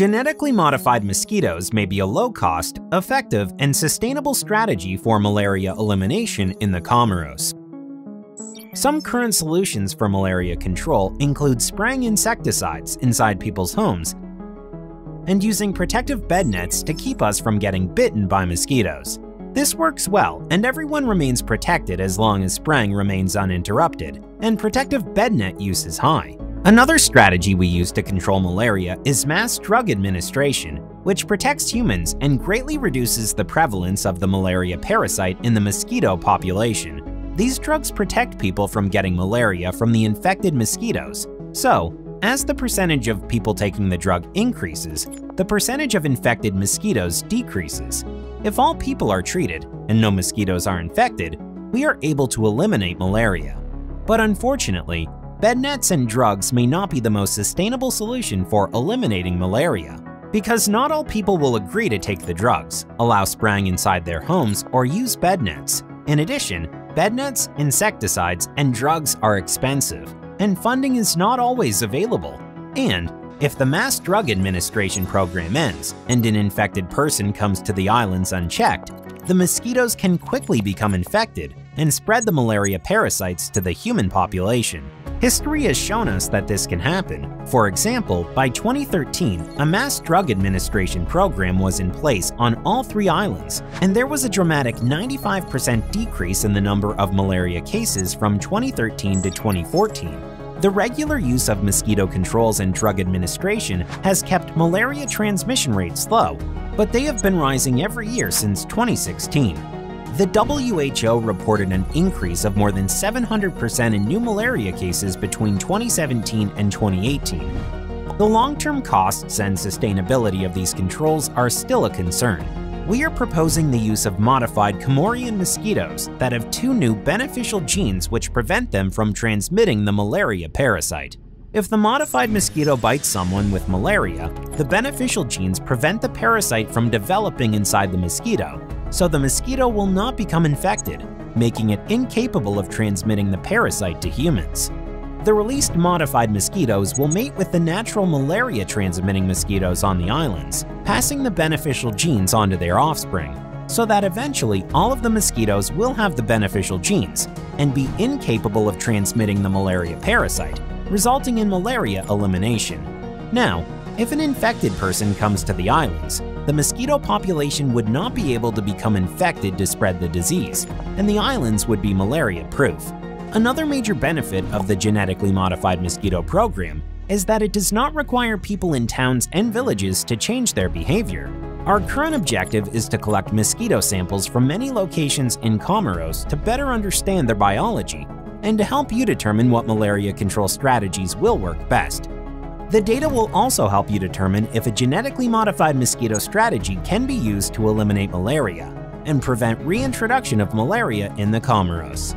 Genetically modified mosquitoes may be a low-cost, effective, and sustainable strategy for malaria elimination in the Comoros. Some current solutions for malaria control include spraying insecticides inside people's homes and using protective bed nets to keep us from getting bitten by mosquitoes. This works well, and everyone remains protected as long as spraying remains uninterrupted, and protective bed net use is high. Another strategy we use to control malaria is mass drug administration, which protects humans and greatly reduces the prevalence of the malaria parasite in the mosquito population. These drugs protect people from getting malaria from the infected mosquitoes. So, as the percentage of people taking the drug increases, the percentage of infected mosquitoes decreases. If all people are treated and no mosquitoes are infected, we are able to eliminate malaria. But unfortunately, bed nets and drugs may not be the most sustainable solution for eliminating malaria, because not all people will agree to take the drugs, allow spraying inside their homes, or use bed nets. In addition, bed nets, insecticides, and drugs are expensive, and funding is not always available. And if the mass drug administration program ends and an infected person comes to the islands unchecked, the mosquitoes can quickly become infected and spread the malaria parasites to the human population. History has shown us that this can happen. For example, by 2013, a mass drug administration program was in place on all 3 islands, and there was a dramatic 95% decrease in the number of malaria cases from 2013 to 2014. The regular use of mosquito controls and drug administration has kept malaria transmission rates low, but they have been rising every year since 2016. The WHO reported an increase of more than 700% in new malaria cases between 2017 and 2018. The long-term costs and sustainability of these controls are still a concern. We are proposing the use of modified Comorian mosquitoes that have 2 new beneficial genes which prevent them from transmitting the malaria parasite. If the modified mosquito bites someone with malaria, the beneficial genes prevent the parasite from developing inside the mosquito, so the mosquito will not become infected, making it incapable of transmitting the parasite to humans. The released modified mosquitoes will mate with the natural malaria-transmitting mosquitoes on the islands, passing the beneficial genes onto their offspring, so that eventually all of the mosquitoes will have the beneficial genes and be incapable of transmitting the malaria parasite, resulting in malaria elimination. Now, if an infected person comes to the islands, the mosquito population would not be able to become infected to spread the disease, and the islands would be malaria-proof. Another major benefit of the genetically modified mosquito program is that it does not require people in towns and villages to change their behavior. Our current objective is to collect mosquito samples from many locations in Comoros to better understand their biology and to help you determine what malaria control strategies will work best. The data will also help you determine if a genetically modified mosquito strategy can be used to eliminate malaria and prevent reintroduction of malaria in the Comoros.